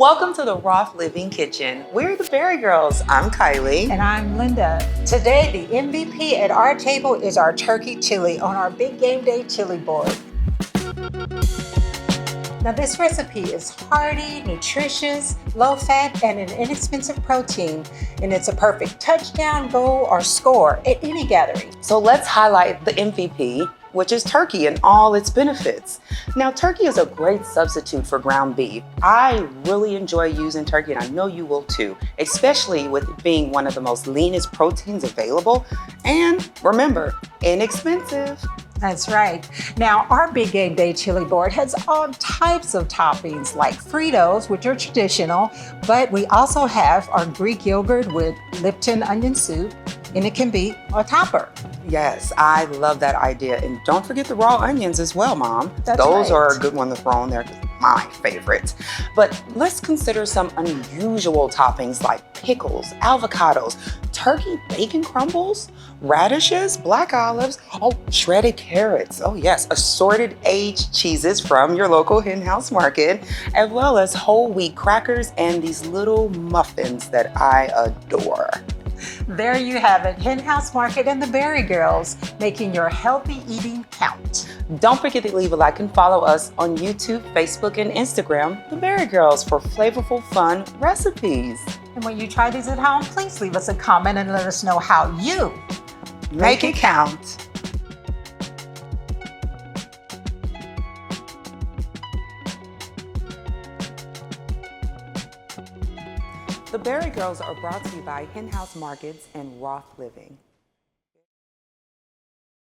Welcome to the Roth Living Kitchen. We're the BariGirls. I'm Kylie. And I'm Linda. Today, the MVP at our table is our turkey chili on our big game day chili board. Now this recipe is hearty, nutritious, low fat, and an inexpensive protein. And it's a perfect touchdown, goal, or score at any gathering. So let's highlight the MVP, which is turkey and all its benefits. Now, turkey is a great substitute for ground beef. I really enjoy using turkey, and I know you will too, especially with it being one of the most leanest proteins available. And remember, inexpensive. That's right. Now, our big game day chili board has all types of toppings like Fritos, which are traditional, but we also have our Greek yogurt with Lipton Onion Soup, and it can be a topper. Yes, I love that idea. And don't forget the raw onions as well, Mom. Those are a good one to throw in there, because my favorite. But let's consider some unusual toppings like pickles, avocados, turkey bacon crumbles, radishes, black olives, shredded carrots. Oh yes, assorted aged cheeses from your local henhouse market, as well as whole wheat crackers and these little muffins that I adore. There you have it, Henhouse Market and the BariGirls, making your healthy eating count. Don't forget to leave a like and follow us on YouTube, Facebook, and Instagram, the BariGirls, for flavorful, fun recipes. And when you try these at home, please leave us a comment and let us know how you make it count. The BariGirls are brought to you by Henhouse Markets and Roth Living.